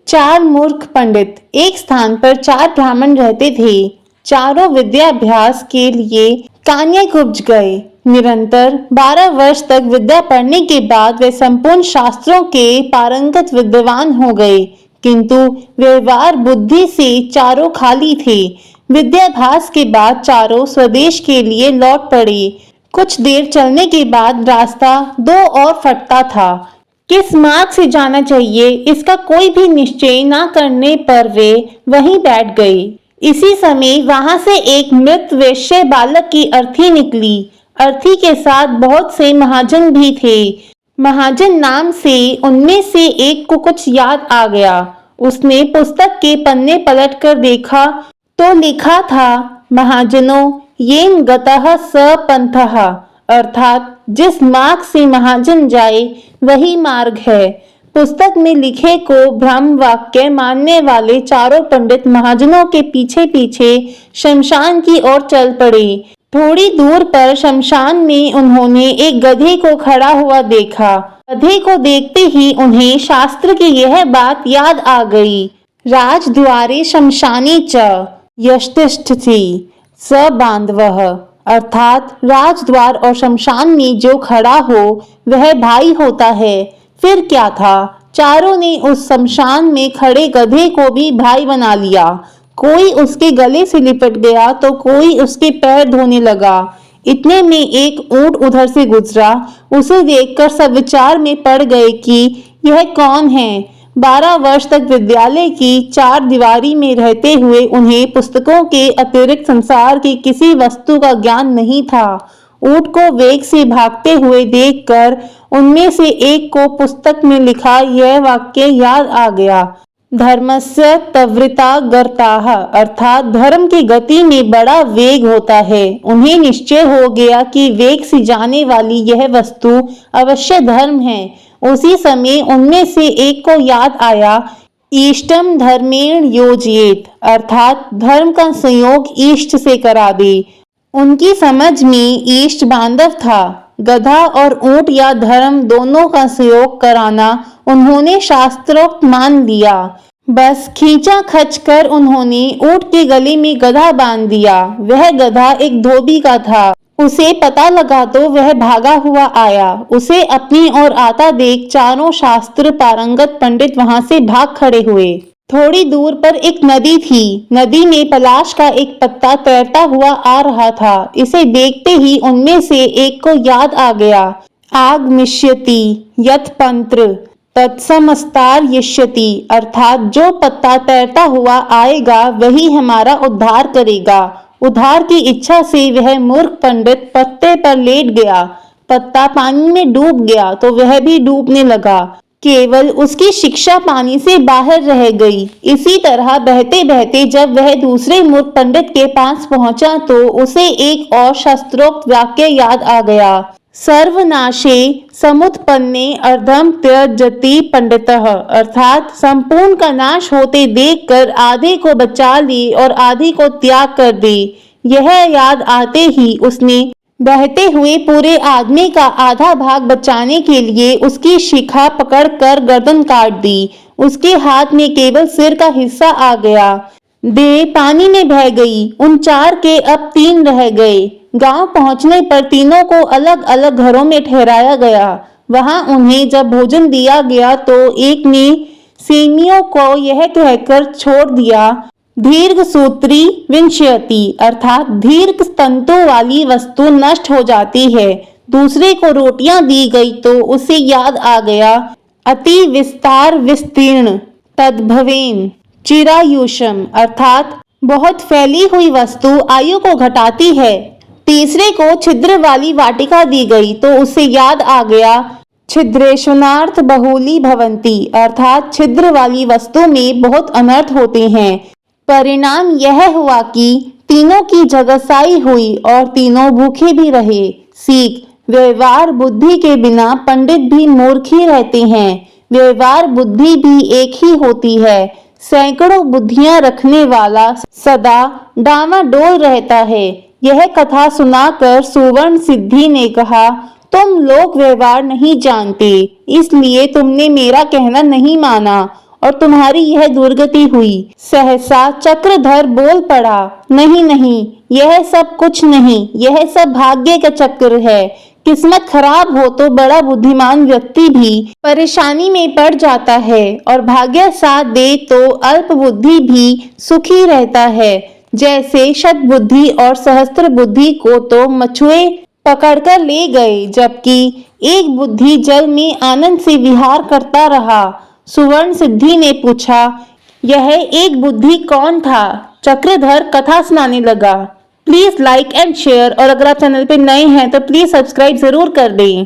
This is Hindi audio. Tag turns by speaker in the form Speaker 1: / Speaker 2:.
Speaker 1: चार मूर्ख पंडित। एक स्थान पर चार ब्राह्मण रहते थे। चारों विद्याभ्यास के लिए कान्यक उपज गए। निरंतर 12 वर्ष तक विद्या पढ़ने के बाद वे संपूर्ण शास्त्रों के पारंगत विद्वान हो गए, किंतु व्यवहार बुद्धि से चारों खाली थे। विद्याभ्यास के बाद चारों स्वदेश के लिए लौट पड़े। कुछ देर चलने के बाद रास्ता दो और फटता था। किस मार्ग से जाना चाहिए इसका कोई भी निश्चय न करने पर वे वहीं बैठ गए। इसी समय वहां से एक मृत वेश्या बालक की अर्थी निकली। अर्थी के साथ बहुत से महाजन भी थे। महाजन नाम से उनमें से एक को कुछ याद आ गया। उसने पुस्तक के पन्ने पलट कर देखा तो लिखा था, महाजनों येन गतः स पंथः, अर्थात जिस मार्ग से महाजन जाए वही मार्ग है। पुस्तक में लिखे को ब्रह्म वाक्य मानने वाले चारों पंडित महाजनों के पीछे पीछे शमशान की ओर चल पड़े। थोड़ी दूर पर शमशान में उन्होंने एक गधे को खड़ा हुआ देखा। गधे को देखते ही उन्हें शास्त्र की यह बात याद आ गई, राजद्वारे शमशानी च यष्टिष्ठति स बांधवः, अर्थात राजद्वार और शमशान में जो खड़ा हो वह भाई होता है। फिर क्या था, चारों ने उस शमशान में खड़े गधे को भी भाई बना लिया। कोई उसके गले से लिपट गया तो कोई उसके पैर धोने लगा। इतने में एक ऊंट उधर से गुजरा। उसे देखकर सब विचार में पड़ गए कि यह कौन है। 12 वर्ष तक विद्यालय की चार दीवारी में रहते हुए उन्हें पुस्तकों के अतिरिक्त संसार की किसी वस्तु का ज्ञान नहीं था। ऊंट को वेग से भागते हुए देखकर उनमें से एक को पुस्तक में लिखा यह वाक्य याद आ गया, धर्मस्य त्वरिता गर्ताः, अर्थात धर्म की गति में बड़ा वेग होता है। उन्हें निश्चय हो गया कि वेग से जाने वाली यह वस्तु अवश्य धर्म है। उसी समय उनमें से एक को याद आया, इष्टम धर्मेण योजयेत, अर्थात धर्म का संयोग इष्ट से करा दे। उनकी समझ में इष्ट बांधव था। गधा और ऊंट या धर्म दोनों का संयोग कराना उन्होंने शास्त्रोक्त मान लिया। बस खींचा खच कर उन्होंने ऊंट के गले में गधा बांध दिया। वह गधा एक धोबी का था। उसे पता लगा तो वह भागा हुआ आया। उसे अपनी ओर आता देख चारों शास्त्र पारंगत पंडित वहां से भाग खड़े हुए। थोड़ी दूर पर एक नदी थी। नदी में पलाश का एक पत्ता तैरता हुआ आ रहा था। इसे देखते ही उनमें से एक को याद आ गया, आगमिष्यति यत् पंत्र तत्समस्तार यष्यति, अर्थात जो पत्ता तैरता हुआ आएगा वही हमारा उद्धार करेगा। उद्धार की इच्छा से वह मूर्ख पंडित पत्ते पर लेट गया। पत्ता पानी में डूब गया तो वह भी डूबने लगा। केवल उसकी शिक्षा पानी से बाहर रह गई। इसी तरह बहते बहते जब वह दूसरे मूर्ख पंडित के पास पहुंचा तो उसे एक और शास्त्रोक्त वाक्य याद आ गया, सर्वनाशे समुत्पन्ने अर्धम त्यजति पंडितः, अर्थात संपूर्ण का नाश होते देखकर आधे को बचा ले और आधे को त्याग कर दे। यह याद आते ही उसने बहते हुए पूरे आदमी का आधा भाग बचाने के लिए उसकी शिखा पकड़कर गर्दन काट दी। उसके हाथ में केवल सिर का हिस्सा आ गया। देह पानी में बह गई। उन चार के अब 3 रह गए। गांव पहुंचने पर तीनों को अलग अलग घरों में ठहराया गया। वहां उन्हें जब भोजन दिया गया तो एक ने सेमियों को यह कहकर छोड़ दिया, दीर्घ सूत्री विंशयति, अर्थात दीर्घ तंतु वाली वस्तु नष्ट हो जाती है। दूसरे को रोटियां दी गई तो उसे याद आ गया, अति विस्तार विस्तीर्ण तद्भवेन चिरायुषम, अर्थात बहुत फैली हुई वस्तु आयु को घटाती है। तीसरे को छिद्र वाली वाटिका दी गई तो उसे याद आ गया, छिद्रेशुनार्थ बहुली भवंती, अर्थात छिद्र वाली वस्तु में बहुत अनर्थ होते हैं। परिणाम यह हुआ कि तीनों की जगसाई हुई और तीनों भूखे भी रहे। सीख, व्यवहार बुद्धि के बिना पंडित भी मूर्ख ही रहते हैं। व्यवहार बुद्धि भी एक ही होती है। सैकड़ों बुद्धियां रखने वाला सदा डामाडोल रहता है। यह कथा सुनाकर सुवर्ण सिद्धि ने कहा, तुम लोग व्यवहार नहीं जानते, इसलिए तुमने मेरा कहना नहीं माना और तुम्हारी यह दुर्गति हुई। सहसा चक्रधर बोल पड़ा, नहीं नहीं, यह सब कुछ नहीं, यह सब भाग्य का चक्र है। किस्मत खराब हो तो बड़ा बुद्धिमान व्यक्ति भी परेशानी में पड़ जाता है और भाग्य साथ दे तो अल्प बुद्धि भी सुखी रहता है। जैसे शत बुद्धि और सहस्त्र बुद्धि को तो मछुए पकड़कर ले गए, जबकि एक बुद्धि जल में आनंद से विहार करता रहा। सुवर्ण सिद्धि ने पूछा, यह एक बुद्धि कौन था? चक्रधर कथा सुनाने लगा। प्लीज लाइक एंड शेयर, और अगर आप चैनल पे नए हैं तो प्लीज सब्सक्राइब जरूर कर दें।